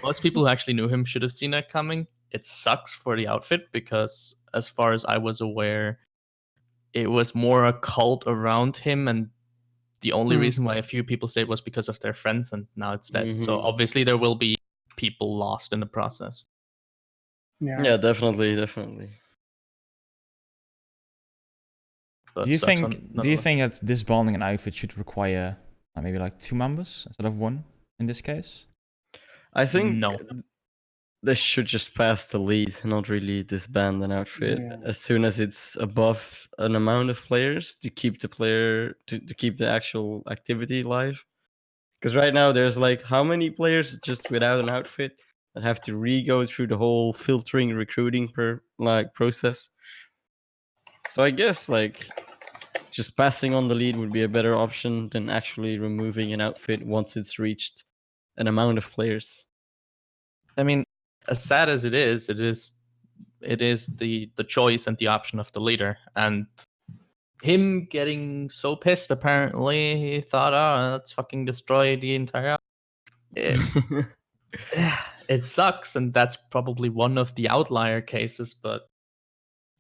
most people who actually knew him should have seen that coming. It sucks for the outfit because, as far as I was aware, it was more a cult around him, and the only reason why a few people stayed was because of their friends, and now it's dead. So obviously there will be people lost in the process. Yeah, definitely. Do you think that disbanding an outfit should require maybe like 2 members instead of 1 in this case? I think no. They should just pass the lead, not really disband an outfit as soon as it's above an amount of players to keep the player to keep the actual activity live. Because right now there's like how many players just without an outfit that have to re-go through the whole filtering recruiting process. So I guess like just passing on the lead would be a better option than actually removing an outfit once it's reached an amount of players. I mean, as sad as it is the choice and the option of the leader. And him getting so pissed, apparently, he thought, oh, let's fucking destroy the entire... It sucks, and that's probably one of the outlier cases, but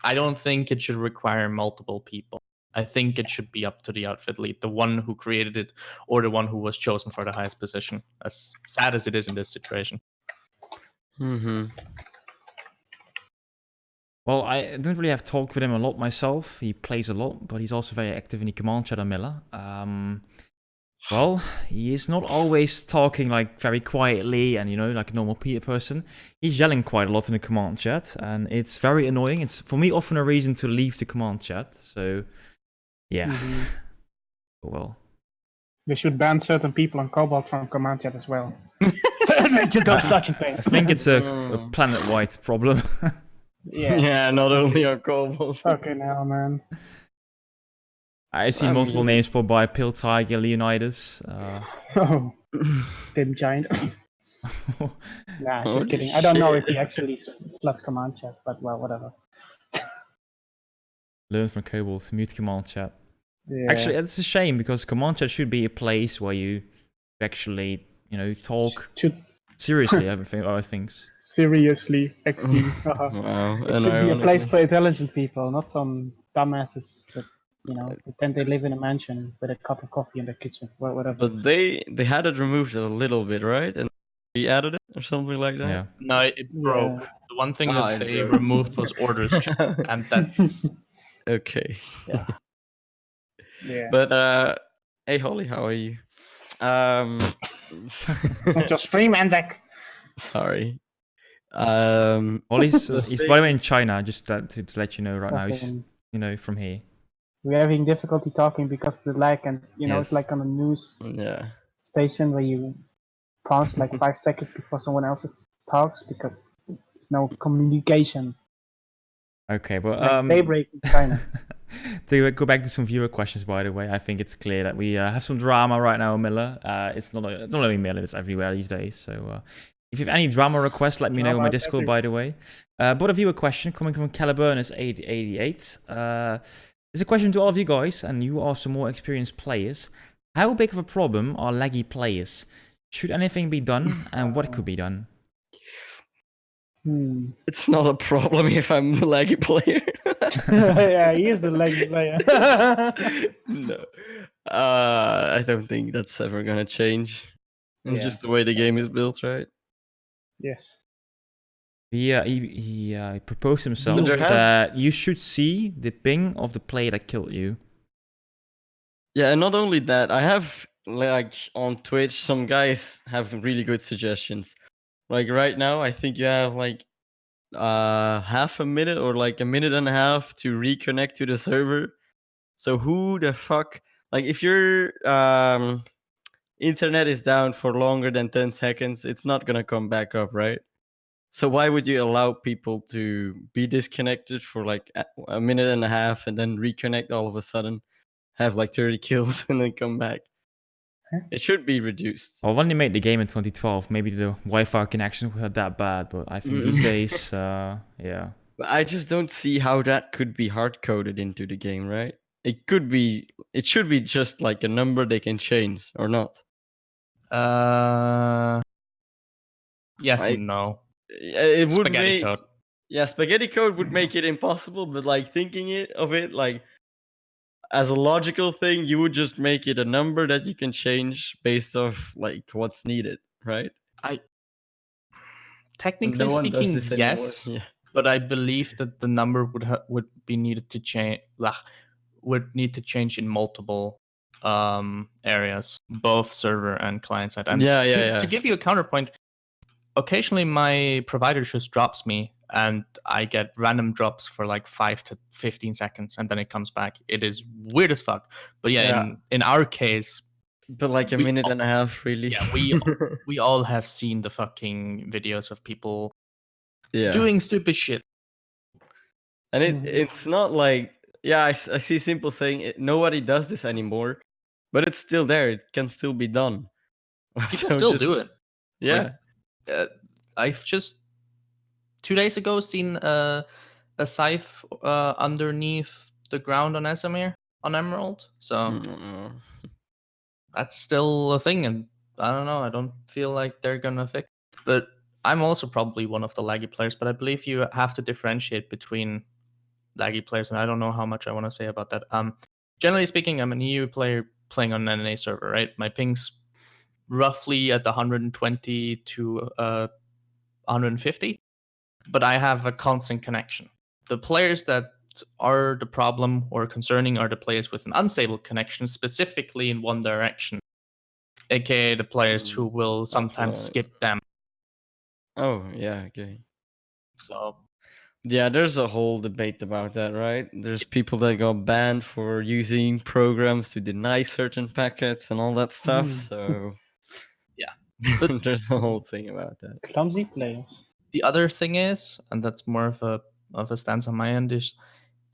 I don't think it should require multiple people. I think it should be up to the outfit lead, the one who created it, or the one who was chosen for the highest position, as sad as it is in this situation. Well, I don't really have talked with him a lot myself. He plays a lot, but he's also very active in the command chat on Miller. Well, he is not always talking like very quietly and, you know, like a normal person. He's yelling quite a lot in the command chat, and it's very annoying. It's, for me, often a reason to leave the command chat. So, yeah. Well. We should ban certain people on Cobalt from command chat as well. Make it such a pain. I think it's a planet-wide problem. Yeah, not only on Cobalt. Fucking hell, man. I see multiple names put by Pill Tiger, Leonidas. Oh, Tim Giant. Nah, just kidding. I don't know if he actually floods command chat, but well, whatever. Learn from Cobalt, mute command chat. Yeah. Actually, it's a shame because command chat should be a place where you actually, you know, talk seriously about things. Seriously, XD. Wow. It should be a place for intelligent people, not some dumbasses that, you know, pretend they live in a mansion with a cup of coffee in their kitchen, or whatever. But they had it removed a little bit, right? And we added it or something like that. Yeah. No, it broke. The one thing that they removed was orders, and that's okay. Yeah. Yeah. But hey Holly, how are you? It's not your stream, ENZAK. Sorry. He's by the way in China, just to let you know right now. He's, you know, from here. We're having difficulty talking because of the lag, and you know, Yes. it's like on a news station where you pause like 5 seconds before someone else talks because there's no communication. Okay, well, like daybreak in China. To go back to some viewer questions, by the way, I think it's clear that we have some drama right now, Miller. It's not only Miller; it's everywhere these days. So, if you have any drama requests, let me know on my Discord. By the way, but a viewer question coming from Caliburnus888. It's a question to all of you guys, and you are some more experienced players. How big of a problem are laggy players? Should anything be done, and what could be done? It's not a problem if I'm the laggy player. Yeah, he is the laggy player. No, I don't think that's ever gonna change. It's Yeah. just the way the game is built, right? Yes. He proposed himself there has- that you should see the ping of the player that killed you. Yeah, and not only that, I have like on Twitch, some guys have really good suggestions. Like right now, I think you have like half a minute or like a minute and a half to reconnect to the server. So who the fuck, like if your internet is down for longer than 10 seconds, it's not gonna come back up, right? So why would you allow people to be disconnected for like a minute and a half and then reconnect all of a sudden, have like 30 kills and then come back? It should be reduced. Well, when they made the game in 2012, maybe the Wi-Fi connection was that bad, but I think these days, yeah. But I just don't see how that could be hard coded into the game, right? It could be. It should be just like a number they can change or not. Yes I- and no. It would Spaghetti make. code. Yeah, spaghetti code would make it impossible. But like thinking of it like as a logical thing, you would just make it a number that you can change based off like what's needed, right? Technically No one does speaking, this anymore. yes, Yeah. but I believe that the number would be needed to change. Would need to change in multiple areas, both server and client side. And to give you a counterpoint, occasionally my provider just drops me and I get random drops for like 5 to 15 seconds and then it comes back. It is weird as fuck. But yeah. In our case, But like a minute and a half, really. yeah, we all have seen the fucking videos of people yeah. doing stupid shit. And it's not like, yeah, I see Simple saying nobody does this anymore, but it's still there. It can still be done. People still do it. Yeah. Like, I've just 2 days ago seen a scythe underneath the ground on Esamir on Emerald. So that's still a thing, and I don't know. I don't feel like they're gonna fix. But I'm also probably one of the laggy players. But I believe you have to differentiate between laggy players, and I don't know how much I want to say about that. Generally speaking, I'm an EU player playing on an NA server, right? My ping's roughly at 120 to 150, but I have a constant connection. The players that are the problem or concerning are the players with an unstable connection, specifically in one direction, aka the players who will sometimes skip them. Oh, yeah, okay. So yeah, there's a whole debate about that, right? There's people that got banned for using programs to deny certain packets and all that stuff. So yeah, but there's a whole thing about that. Clumsy players. The other thing is, and that's more of a stance on my end, is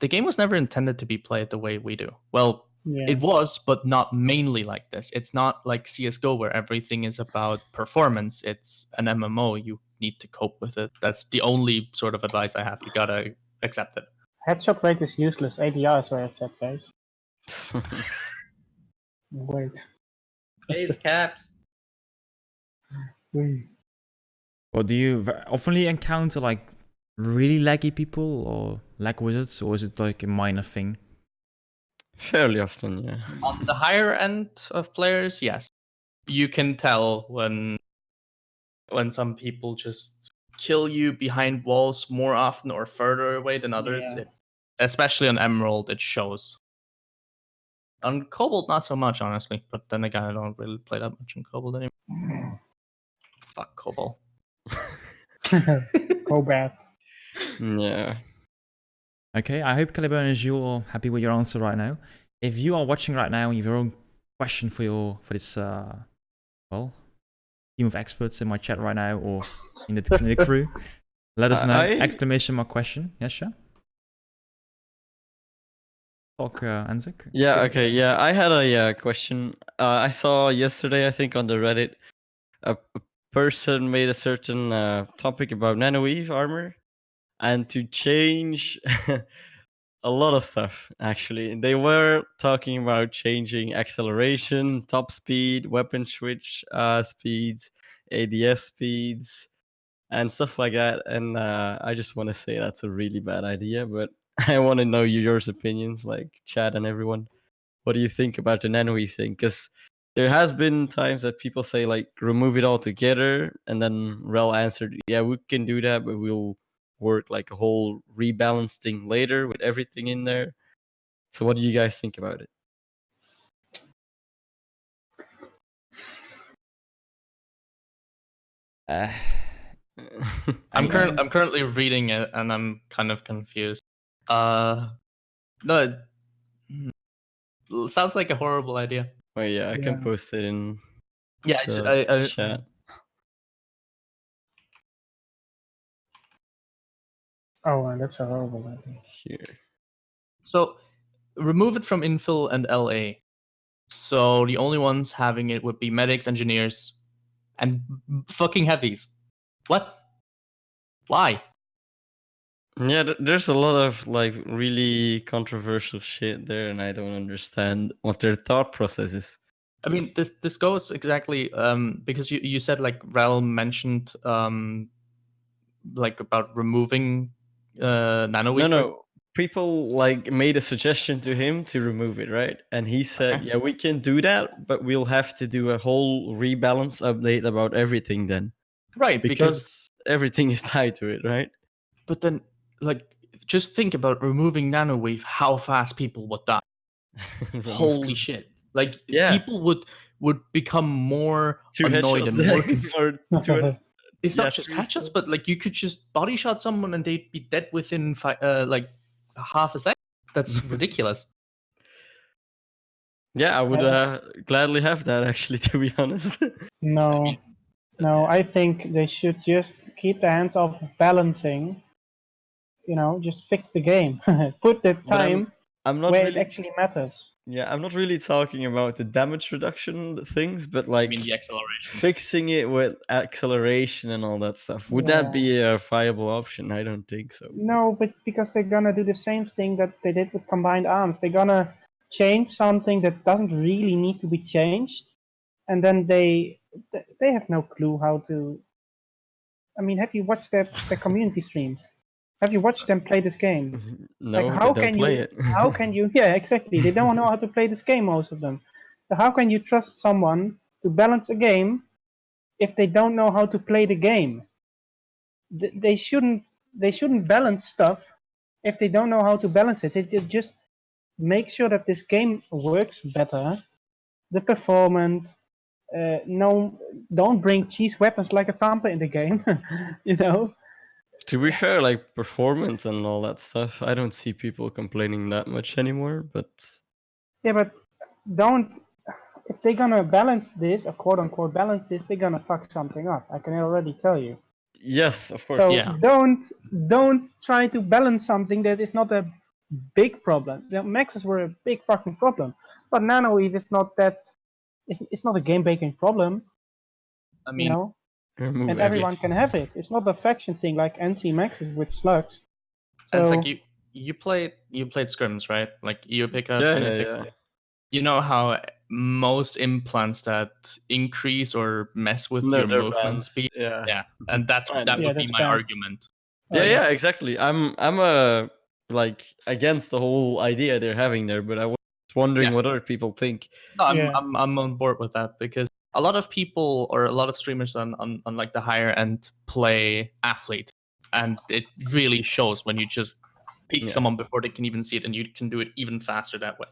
the game was never intended to be played the way we do. Well, it was, but not mainly like this. It's not like CSGO where everything is about performance. It's an MMO. You need to cope with it. That's the only sort of advice I have. You gotta accept it. Headshot rate is useless. ADR is where it's at, guys. Wait. It's capped. Or do you oftenly encounter like really laggy people or lag wizards, or is it like a minor thing? Fairly often, yeah. On the higher end of players, yes. You can tell when some people just kill you behind walls more often or further away than others. Yeah. Especially on Emerald, it shows. On Cobalt, not so much, honestly. But then again, I don't really play that much in Cobalt anymore. Fuck Cobalt. Go bad. Yeah. Okay, I hope Caliburn is you all happy with your answer right now. If you are watching right now and you have your own question for this well, team of experts in my chat right now or in the crew, let us know. Exclamation mark question. Yes, sure. Talk, ENZAK. Yeah, okay, yeah. I had a question. I saw yesterday, I think, on the Reddit, a person made a certain topic about Nano-weave armor, and to change a lot of stuff, actually. They were talking about changing acceleration, top speed, weapon switch speeds, ADS speeds, and stuff like that. And I just want to say that's a really bad idea. But I want to know your opinions, like Chad and everyone. What do you think about the Nano-weave thing? Because there has been times that people say like remove it all together, and then Rel answered, "Yeah, we can do that, but we'll work like a whole rebalance thing later with everything in there." So what do you guys think about it? I'm currently reading it and I'm kind of confused. No, it sounds like a horrible idea. Oh yeah, I can post it in Yeah, the chat. Oh, that's a horrible idea. Here. So remove it from infill and LA. So the only ones having it would be medics, engineers, and fucking heavies. What? Why? Yeah, there's a lot of like really controversial shit there, and I don't understand what their thought process is. I mean, this goes exactly because you said like Rel mentioned like about removing Nano-weave. No, people like made a suggestion to him to remove it, right? And he said, Okay. "Yeah, we can do that, but we'll have to do a whole rebalance update about everything then." Right, Because everything is tied to it, right? But then, like, just think about removing Nano-weave. How fast people would die! Holy shit! Like, Yeah. people would become more Two annoyed headshots and more there, confused. or two. It's Yeah, not just three headshots, but like you could just body shot someone and they'd be dead within like half a second. That's ridiculous. Yeah, I would gladly have that actually, to be honest. No, no, I think they should just keep their hands off of balancing. You know, just fix the game. Put the But time I'm not where really. it actually matters. Yeah, I'm not really talking about the damage reduction things, but I like mean, the acceleration. fixing it with acceleration and all that stuff. Would that be a viable option? I don't think so. No, but because they're gonna do the same thing that they did with combined arms. They're gonna change something that doesn't really need to be changed, and then they have no clue how to. I mean, have you watched their community streams? Have you watched them play this game? No, Like, they don't play it. how can you? Yeah, exactly. They don't know how to play this game, most of them. So how can you trust someone to balance a game if they don't know how to play the game? They shouldn't balance stuff if they don't know how to balance it. They just make sure that this game works better. The performance. No, don't bring cheese weapons like a Thumper in the game. You know. To be fair, like performance and all that stuff, I don't see people complaining that much anymore. But yeah, but don't. If they're gonna balance this, or quote unquote balance this, they're gonna fuck something up. I can already tell you. yes, of course. So Yeah. don't try to balance something that is not a big problem. The maxes were a big fucking problem, but Nano-weave is not that. It's not a game breaking problem. I mean, you know, Remove and everyone can have it. It's not a faction thing like NC maxes with slugs. So, and it's like you played scrims, right? Like EU pickups. Yeah, and yeah, pickups. yeah. You know how most implants that increase or mess with No, your they're movement banned. speed. Yeah. Yeah, and that Yeah, would be that's my banned. argument. Yeah, yeah, exactly. I'm like against the whole idea they're having there, but I was wondering what other people think. No, Yeah. I'm on board with that because a lot of people or a lot of streamers on like the higher end play athlete, and it really shows when you just peek someone before they can even see it, and you can do it even faster that way.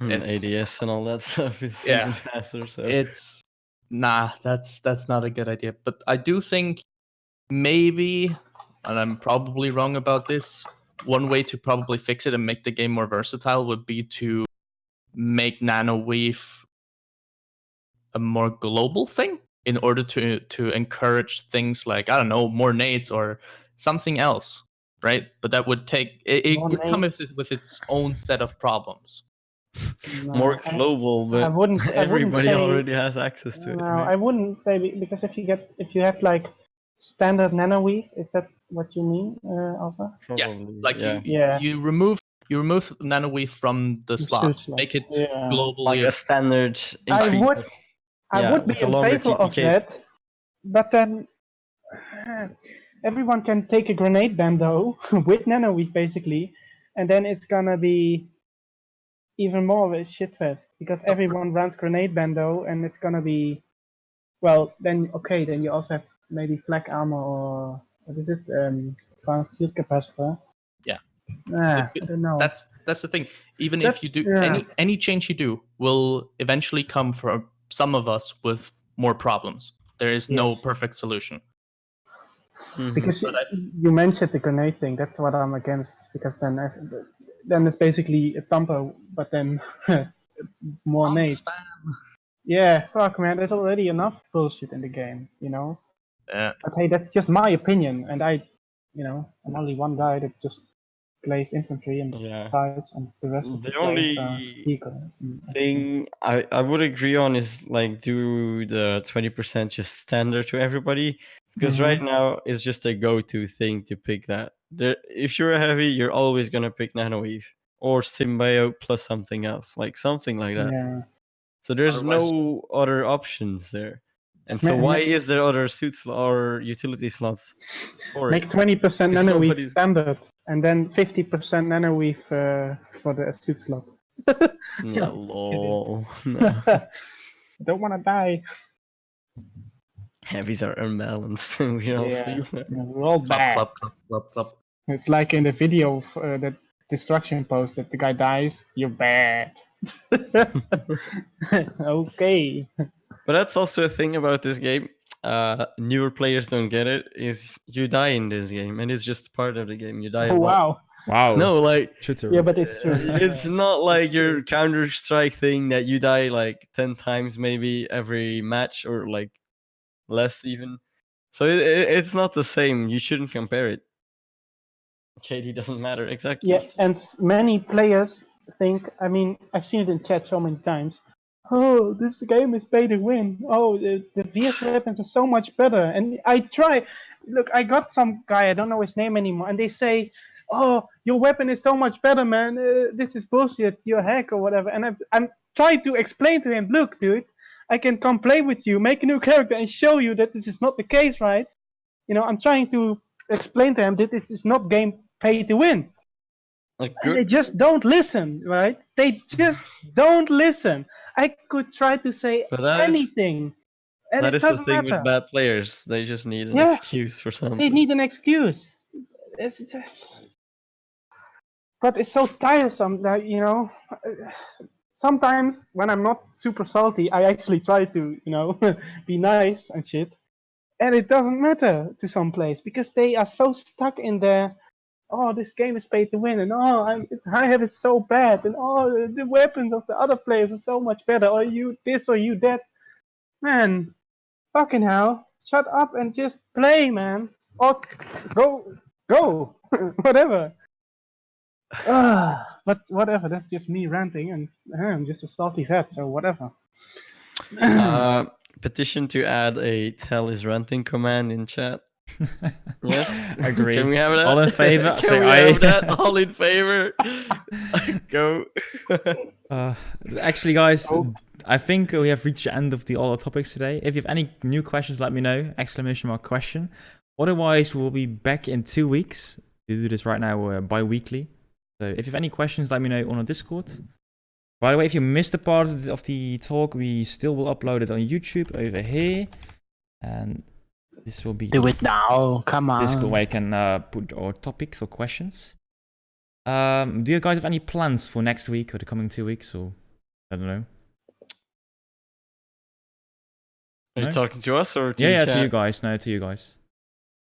ADS and all that stuff is even faster. So It's that's not a good idea. But I do think maybe, and I'm probably wrong about this, one way to probably fix it and make the game more versatile would be to make Nano-weave a more global thing in order to encourage things like, I don't know, more nades or something else, right? But that would take it More would come nades. with its own set of problems. more global, but I wouldn't everybody say, already has access to it. No, Right? I wouldn't say because if you have like standard Nano-weave, is that what you mean, Alpha? Yes, Probably, like yeah. you remove Nano-weave from the slot, make it globally. Like a standard. I would be with a in longer favor of TTK. that, but then everyone can take a grenade bando with Nano-weave basically, and then it's gonna be even more of a shitfest because everyone runs grenade bando, and it's gonna be then you also have maybe flak armor or what is it? Advanced shield capacitor. Yeah. I don't know. That's the thing. Even if you do any change you do will eventually come from some of us with more problems. There is no perfect solution. Because you mentioned the grenade thing. That's what I'm against. Because then it's basically a Thumper, but then more nades. Yeah, fuck man, there's already enough bullshit in the game, you know. Yeah. But hey, that's just my opinion, and I'm only one guy that just plays infantry and fights, and the rest of the players are eagle. Thing I would agree on is like do the 20% just standard to everybody, because right now it's just a go-to thing to pick that. If you're a heavy, you're always gonna pick Nano-weave or Symbiote plus something else, like something like that. Yeah. So there's no other options there. And so why is there other suits or utility slots for Make it? 20% Nano-weave standard, and then 50% Nano-weave for the suit slot. No, lol. No. I don't want to die. Heavies are unbalanced. We all see that. We're all bad. Club. It's like in the video that Destruction posted, the guy dies, you're bad. Okay. But that's also a thing about this game. Newer players don't get it. Is you die in this game, and it's just part of the game. You die a lot. Wow. No, like Shooter. Yeah, but it's true. It's not like your Counter-Strike thing that you die like 10 times maybe every match, or like less even. So it's not the same. You shouldn't compare it. KD doesn't matter exactly. Yeah, and many players think. I mean, I've seen it in chat so many times. Oh, this game is pay to win. Oh, the VS weapons are so much better. And I try. Look, I got some guy, I don't know his name anymore, and they say, "Oh, your weapon is so much better, man. This is bullshit. You're a hack or whatever." And I'm trying to explain to him, look, dude, I can come play with you, make a new character, and show you that this is not the case, right? You know, I'm trying to explain to him that this is not game pay to win. And they just don't listen, right? They just don't listen. I could try to say anything, and that it is the doesn't thing matter. with bad players. They just need an excuse for something. They need an excuse. But it's so tiresome that, you know, sometimes when I'm not super salty, I actually try to, you know, be nice and shit. And it doesn't matter to some players because they are so stuck in their, oh, this game is paid to win, and oh, I have it so bad, and oh, the weapons of the other players are so much better, or you this or you that. Man, fucking hell, shut up and just play, man. Or go, whatever. But whatever, that's just me ranting, and I'm just a salty vet, so whatever. Petition to add a Thel is ranting command in chat. Yes, agree. Can we have that? All in favor? Can we have that? All in favor? Go. Actually, guys, I think we have reached the end of all our topics today. If you have any new questions, let me know. !question. Otherwise, we'll be back in 2 weeks. We do this right now bi-weekly. So if you have any questions, let me know on our Discord. By the way, if you missed a part of the talk, we still will upload it on YouTube over here. And this will be... Do it now, come on. Discord where you can put our topics or questions. Do you guys have any plans for next week or the coming 2 weeks, or I don't know? Are you talking to us or to yeah, chat? to you guys. No, to you guys.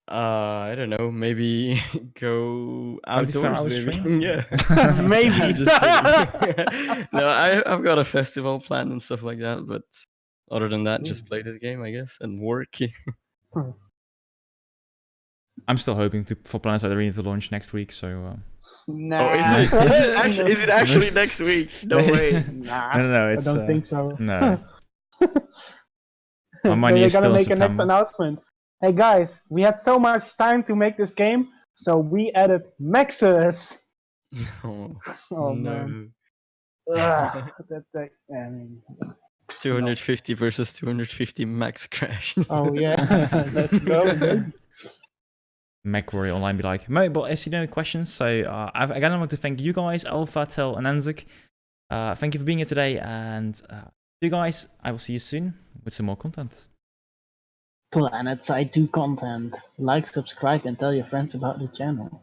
I don't know. Maybe go outdoors. Maybe. Yeah. Maybe. No, I've got a festival planned and stuff like that. But other than that, just play this game, I guess, and work. I'm still hoping for Planetside Arena to launch next week. So. Nah. Oh, is it actually next week? No way. Nah. No. It's, I don't think so. No. My money is still in September. They're gonna make a next announcement. Hey guys, we had so much time to make this game, so we added Maxus. No. Oh man. I mean, 250 versus 250 max crash. Oh yeah, let's go. MacRory Online be like, mate, but I see no questions. So again, I want to thank you guys, Alpha, Thel, and ENZAK. Thank you for being here today, and you guys, I will see you soon with some more content. Planetside 2 content. Like, subscribe, and tell your friends about the channel.